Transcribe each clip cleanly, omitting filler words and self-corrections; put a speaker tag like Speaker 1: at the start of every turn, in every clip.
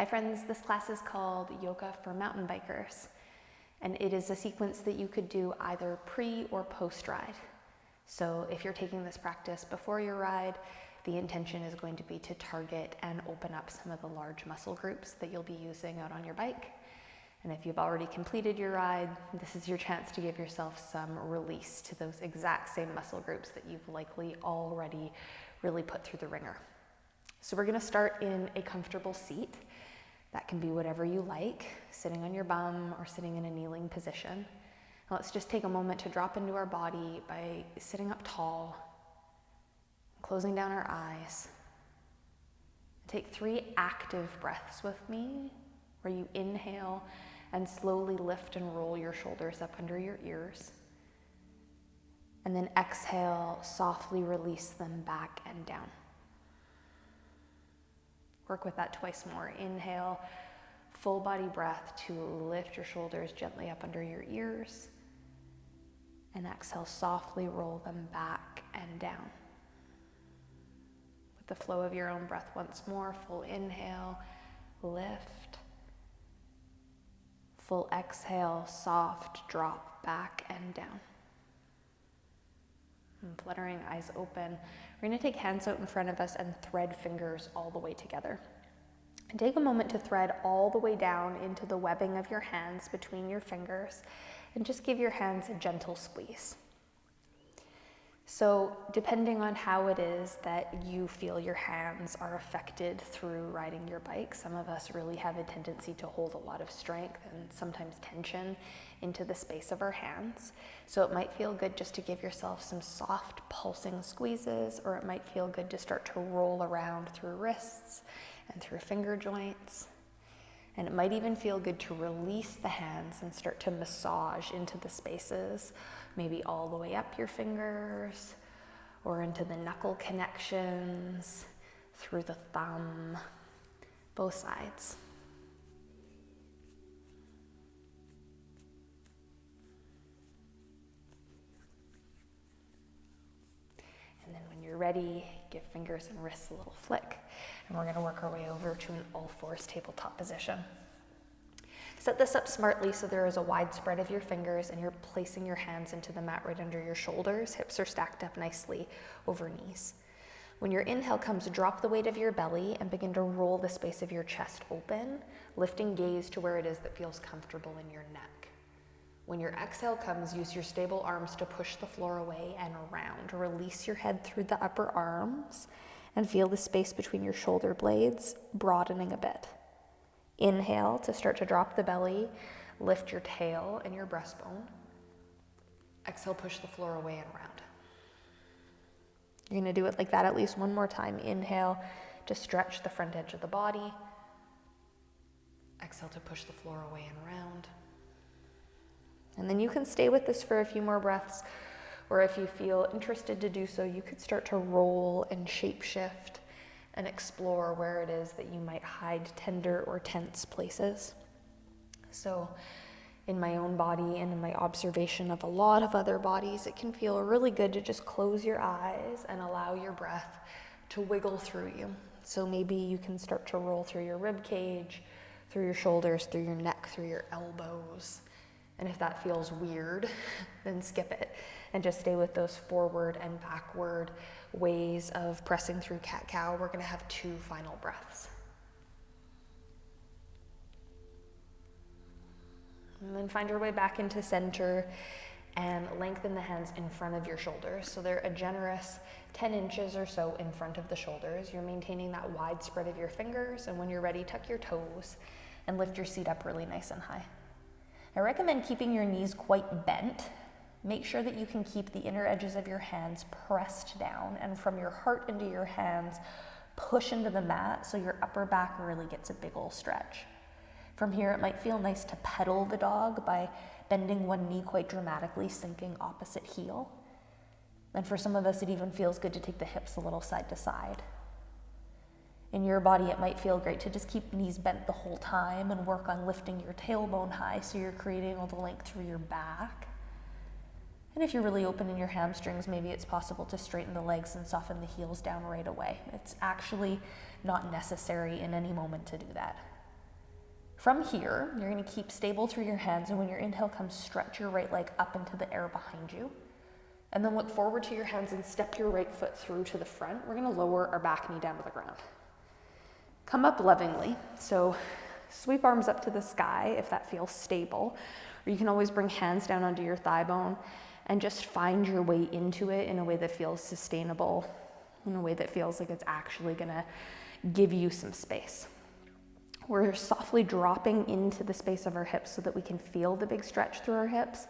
Speaker 1: Hi friends, this class is called Yoga for Mountain Bikers, and it is a sequence that you could do either pre or post ride. So if you're taking this practice before your ride, the intention is going to be to target and open up some of the large muscle groups that you'll be using out on your bike. And if you've already completed your ride, this is your chance to give yourself some release to those exact same muscle groups that you've likely already really put through the ringer. So we're gonna start in a comfortable seat. That can be whatever you like, sitting on your bum or sitting in a kneeling position. Now let's just take a moment to drop into our body by sitting up tall, closing down our eyes. Take 3 active breaths with me, where you inhale and slowly lift and roll your shoulders up under your ears. And then exhale, softly release them back and down. Work with that twice more. Inhale, full body breath to lift your shoulders gently up under your ears. And exhale, softly roll them back and down. With the flow of your own breath once more, full inhale, lift. Full exhale, soft drop back and down. And fluttering eyes open. We're going to take hands out in front of us and thread fingers all the way together. And take a moment to thread all the way down into the webbing of your hands between your fingers, and just give your hands a gentle squeeze. So depending on how it is that you feel your hands are affected through riding your bike, some of us really have a tendency to hold a lot of strength and sometimes tension into the space of our hands. So it might feel good just to give yourself some soft pulsing squeezes, or it might feel good to start to roll around through wrists and through finger joints. And it might even feel good to release the hands and start to massage into the spaces, maybe all the way up your fingers or into the knuckle connections, through the thumb, both sides. And then when you're ready, give fingers and wrists a little flick. And we're gonna work our way over to an all fours tabletop position. Set this up smartly so there is a wide spread of your fingers and you're placing your hands into the mat right under your shoulders. Hips are stacked up nicely over knees. When your inhale comes, drop the weight of your belly and begin to roll the space of your chest open, lifting gaze to where it is that feels comfortable in your neck. When your exhale comes, use your stable arms to push the floor away and around. Release your head through the upper arms and feel the space between your shoulder blades broadening a bit. Inhale to start to drop the belly, lift your tail and your breastbone. Exhale, push the floor away and around. You're gonna do it like that at least one more time. Inhale to stretch the front edge of the body. Exhale to push the floor away and around. And then you can stay with this for a few more breaths, or if you feel interested to do so, you could start to roll and shape shift and explore where it is that you might hide tender or tense places. So in my own body and in my observation of a lot of other bodies, it can feel really good to just close your eyes and allow your breath to wiggle through you. So maybe you can start to roll through your rib cage, through your shoulders, through your neck, through your elbows. And if that feels weird, then skip it and just stay with those forward and backward ways of pressing through cat-cow. We're gonna have 2 final breaths. And then find your way back into center and lengthen the hands in front of your shoulders. So they're a generous 10 inches or so in front of the shoulders. You're maintaining that wide spread of your fingers, and when you're ready, tuck your toes and lift your seat up really nice and high. I recommend keeping your knees quite bent. Make sure that you can keep the inner edges of your hands pressed down, and from your heart into your hands, push into the mat so your upper back really gets a big ol' stretch. From here, it might feel nice to pedal the dog by bending one knee quite dramatically, sinking opposite heel. And for some of us, it even feels good to take the hips a little side to side. In your body, it might feel great to just keep knees bent the whole time and work on lifting your tailbone high so you're creating all the length through your back. And if you're really open in your hamstrings, maybe it's possible to straighten the legs and soften the heels down right away. It's actually not necessary in any moment to do that.
Speaker 2: From here, you're gonna keep stable through your hands, and when your inhale comes, stretch your right leg up into the air behind you. And then look forward to your hands and step your right foot through to the front. We're gonna lower our back knee down to the ground. Come up lovingly. So sweep arms up to the sky if that feels stable, or you can always bring hands down onto your thigh bone and just find your way into it in a way that feels sustainable, in a way that feels like it's actually gonna give you some space. We're softly dropping into the space of our hips so that we can feel the big stretch through our hips,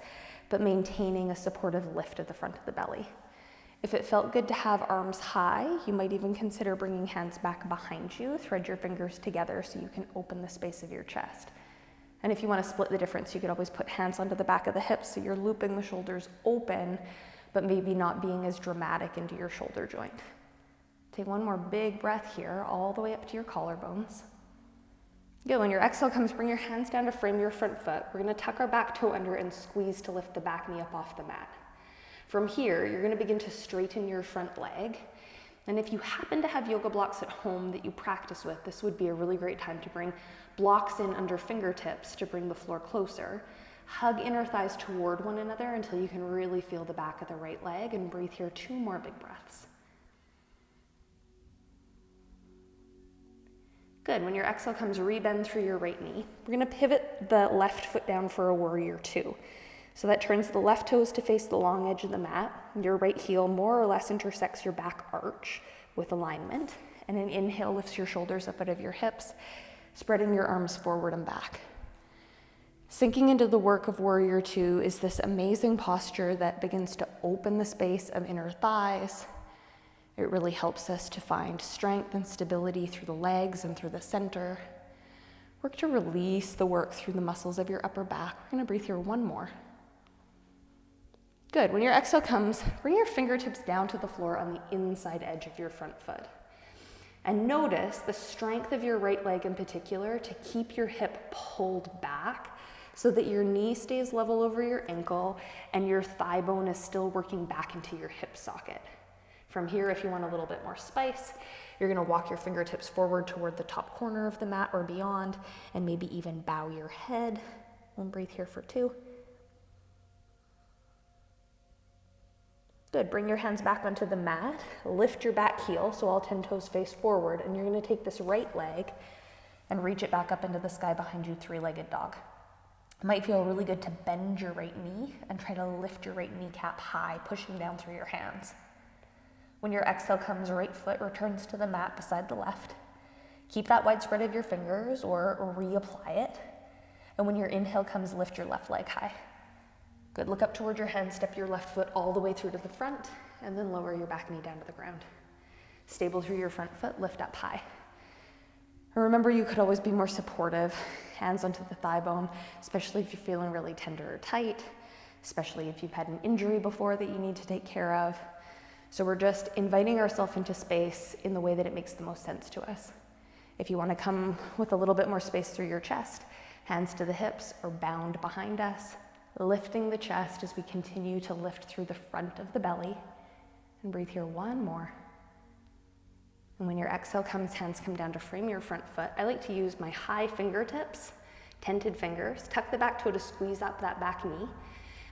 Speaker 2: but maintaining a supportive lift at the front of the belly. If it felt good to have arms high, you might even consider bringing hands back behind you, thread your fingers together so you can open the space of your chest. And if you want to split the difference, you could always put hands onto the back of the hips so you're looping the shoulders open, but maybe not being as dramatic into your shoulder joint. Take one more big breath here, all the way up to your collarbones. Good, when your exhale comes, bring your hands down to frame your front foot. We're gonna tuck our back toe under and squeeze to lift the back knee up off the mat. From here, you're gonna begin to straighten your front leg. And if you happen to have yoga blocks at home that you practice with, this would be a really great time to bring blocks in under fingertips to bring the floor closer. Hug inner thighs toward one another until you can really feel the back of the right leg, and breathe here 2 more big breaths. Good, when your exhale comes, rebend through your right knee. We're gonna pivot the left foot down for a warrior 2. So that turns the left toes to face the long edge of the mat. Your right heel more or less intersects your back arch with alignment. And an inhale lifts your shoulders up out of your hips, spreading your arms forward and back. Sinking into the work of warrior 2 is this amazing posture that begins to open the space of inner thighs. It really helps us to find strength and stability through the legs and through the center. Work to release the work through the muscles of your upper back. We're gonna breathe here 1 more. Good, when your exhale comes, bring your fingertips down to the floor on the inside edge of your front foot. And notice the strength of your right leg in particular to keep your hip pulled back so that your knee stays level over your ankle and your thigh bone is still working back into your hip socket. From here, if you want a little bit more spice, you're gonna walk your fingertips forward toward the top corner of the mat or beyond, and maybe even bow your head. And breathe here for 2. Good, bring your hands back onto the mat, lift your back heel so all 10 toes face forward, and you're gonna take this right leg and reach it back up into the sky behind you, 3-legged dog. It might feel really good to bend your right knee and try to lift your right kneecap high, pushing down through your hands. When your exhale comes, right foot returns to the mat beside the left. Keep that wide spread of your fingers or reapply it. And when your inhale comes, lift your left leg high. Good, look up toward your hands, step your left foot all the way through to the front, and then lower your back knee down to the ground. Stable through your front foot, lift up high. And remember, you could always be more supportive, hands onto the thigh bone, especially if you're feeling really tender or tight, especially if you've had an injury before that you need to take care of. So we're just inviting ourselves into space in the way that it makes the most sense to us. If you want to come with a little bit more space through your chest, hands to the hips or bound behind us, lifting the chest as we continue to lift through the front of the belly. And breathe here 1 more. And when your exhale comes, hands come down to frame your front foot. I like to use my high fingertips, tented fingers, tuck the back toe to squeeze up that back knee.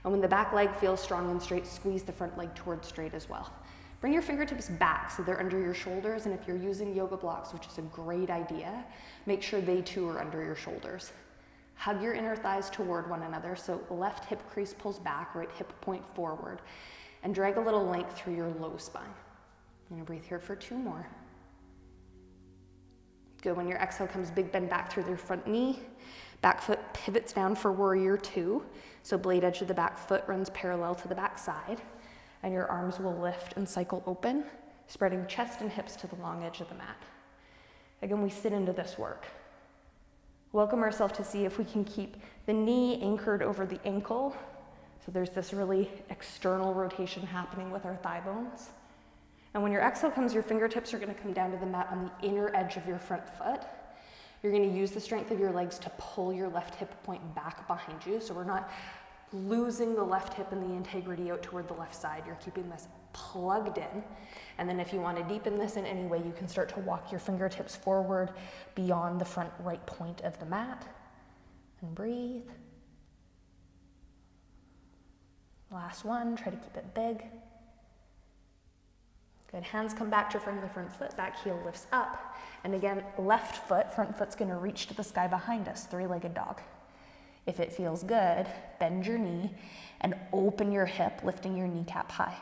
Speaker 2: And when the back leg feels strong and straight, squeeze the front leg towards straight as well. Bring your fingertips back so they're under your shoulders, and if you're using yoga blocks, which is a great idea, make sure they too are under your shoulders. Hug your inner thighs toward one another, so left hip crease pulls back, right hip point forward, and drag a little length through your low spine. I'm gonna breathe here for 2 more. Good, when your exhale comes, big bend back through your front knee, back foot pivots down for warrior 2, so blade edge of the back foot runs parallel to the back side. And your arms will lift and cycle open, spreading chest and hips to the long edge of the mat. Again, we sit into this work. Welcome ourselves to see if we can keep the knee anchored over the ankle. So there's this really external rotation happening with our thigh bones. And when your exhale comes, your fingertips are gonna come down to the mat on the inner edge of your front foot. You're gonna use the strength of your legs to pull your left hip point back behind you. So we're not losing the left hip and the integrity out toward the left side. You're keeping this plugged in. And then if you want to deepen this in any way, you can start to walk your fingertips forward beyond the front right point of the mat. And breathe. Last one, try to keep it big. Good, hands come back to front of the front foot, back heel lifts up. And again, left foot, front foot's gonna reach to the sky behind us, three-legged dog. If it feels good, bend your knee and open your hip, lifting your kneecap high.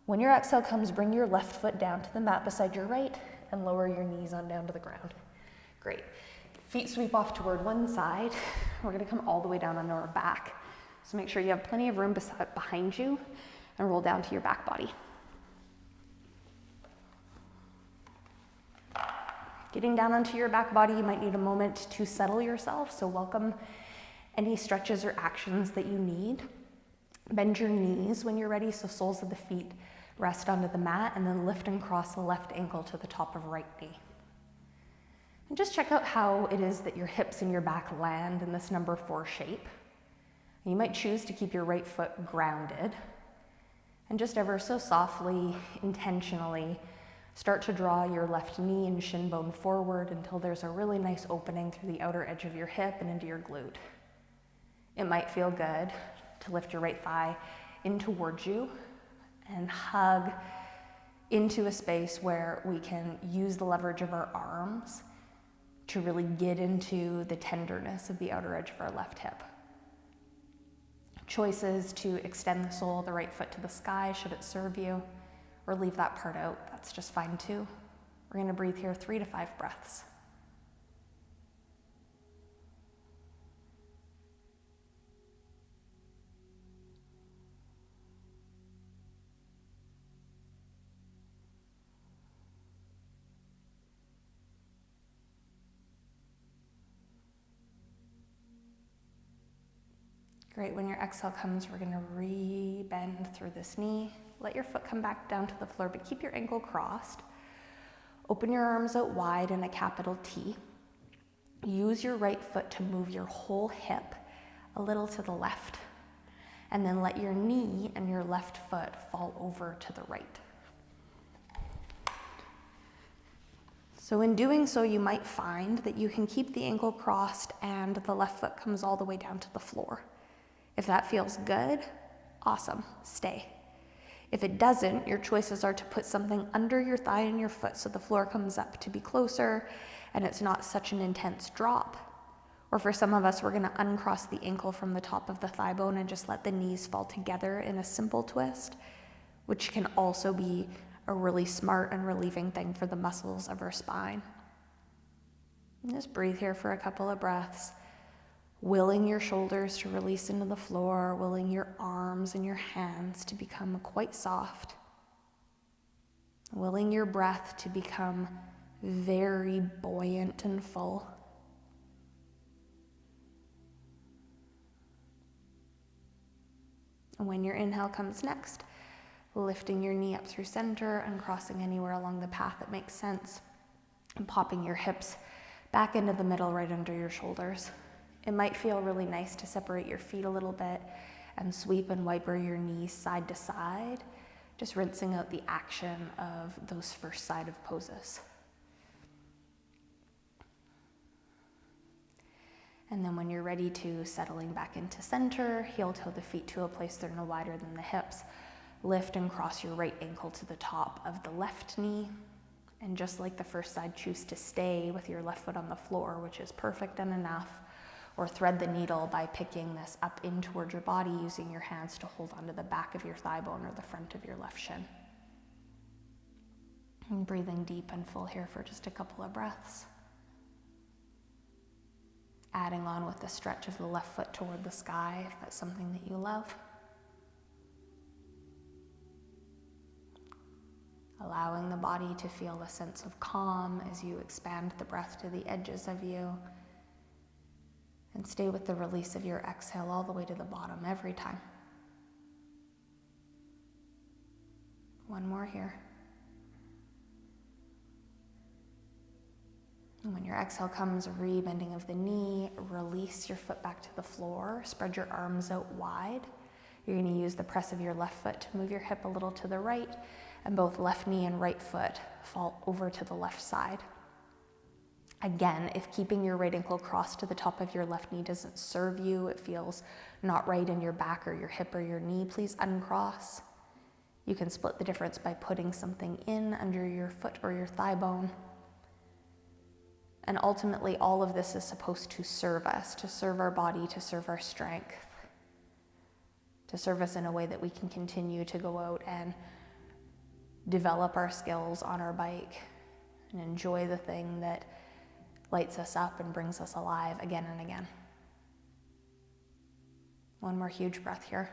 Speaker 2: When your exhale comes, bring your left foot down to the mat beside your right and lower your knees on down to the ground. Great. Feet sweep off toward one side. We're gonna come all the way down onto our back. So make sure you have plenty of room behind you and roll down to your back body. Getting down onto your back body, you might need a moment to settle yourself, so welcome any stretches or actions that you need. Bend your knees when you're ready, so soles of the feet rest onto the mat, and then lift and cross the left ankle to the top of right knee. And just check out how it is that your hips and your back land in this number 4 shape. You might choose to keep your right foot grounded, and just ever so softly, intentionally, start to draw your left knee and shin bone forward until there's a really nice opening through the outer edge of your hip and into your glute. It might feel good to lift your right thigh in towards you and hug into a space where we can use the leverage of our arms to really get into the tenderness of the outer edge of our left hip. Choices to extend the sole of the right foot to the sky should it serve you, or leave that part out, that's just fine too. We're gonna breathe here 3 to 5 breaths. Great, when your exhale comes, we're gonna re-bend through this knee. Let your foot come back down to the floor, but keep your ankle crossed. Open your arms out wide in a capital T. Use your right foot to move your whole hip a little to the left. And then let your knee and your left foot fall over to the right. So in doing so, you might find that you can keep the ankle crossed and the left foot comes all the way down to the floor. If that feels good, awesome, stay. If it doesn't, your choices are to put something under your thigh and your foot so the floor comes up to be closer and it's not such an intense drop. Or for some of us, we're gonna uncross the ankle from the top of the thigh bone and just let the knees fall together in a simple twist, which can also be a really smart and relieving thing for the muscles of our spine. And just breathe here for a couple of breaths. Willing your shoulders to release into the floor, willing your arms and your hands to become quite soft. Willing your breath to become very buoyant and full. And when your inhale comes next, lifting your knee up through center and crossing anywhere along the path that makes sense, and popping your hips back into the middle right under your shoulders. It might feel really nice to separate your feet a little bit and sweep and wiper your knees side to side, just rinsing out the action of those first side of poses. And then when you're ready to, settling back into center, heel toe the feet to a place that are no wider than the hips. Lift and cross your right ankle to the top of the left knee. And just like the first side, choose to stay with your left foot on the floor, which is perfect and enough. Or thread the needle by picking this up in towards your body, using your hands to hold onto the back of your thigh bone or the front of your left shin. And breathing deep and full here for just a couple of breaths. Adding on with the stretch of the left foot toward the sky, if that's something that you love. Allowing the body to feel a sense of calm as you expand the breath to the edges of you. And stay with the release of your exhale all the way to the bottom every time. One more here. And when your exhale comes, re-bending of the knee, release your foot back to the floor, spread your arms out wide. You're going to use the press of your left foot to move your hip a little to the right, and both left knee and right foot fall over to the left side.
Speaker 1: Again, if keeping your right ankle crossed to the top of your left knee doesn't serve you, it feels not right in your back or your hip or your knee, please uncross. You can split the difference by putting something in under your foot or your thigh bone. And ultimately, all of this is supposed to serve us, to serve our body, to serve our strength, to serve us in a way that we can continue to go out and develop our skills on our bike and enjoy the thing that lights us up and brings us alive again and again. One more huge breath here.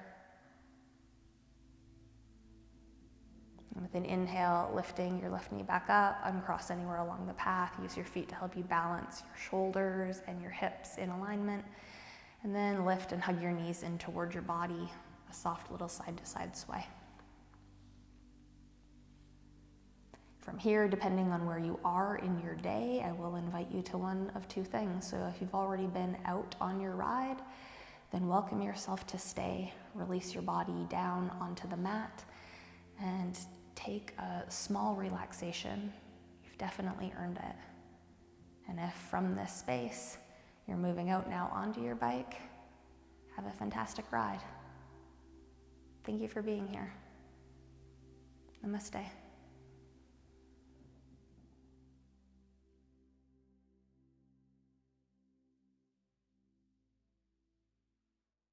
Speaker 1: And with an inhale, lifting your left knee back up, uncross anywhere along the path. Use your feet to help you balance your shoulders and your hips in alignment. And then lift and hug your knees in toward your body, a soft little side-to-side sway. From here, depending on where you are in your day, I will invite you to one of two things. So if you've already been out on your ride, then welcome yourself to stay. Release your body down onto the mat and take a small relaxation. You've definitely earned it. And if from this space you're moving out now onto your bike, have a fantastic ride. Thank you for being here. Namaste.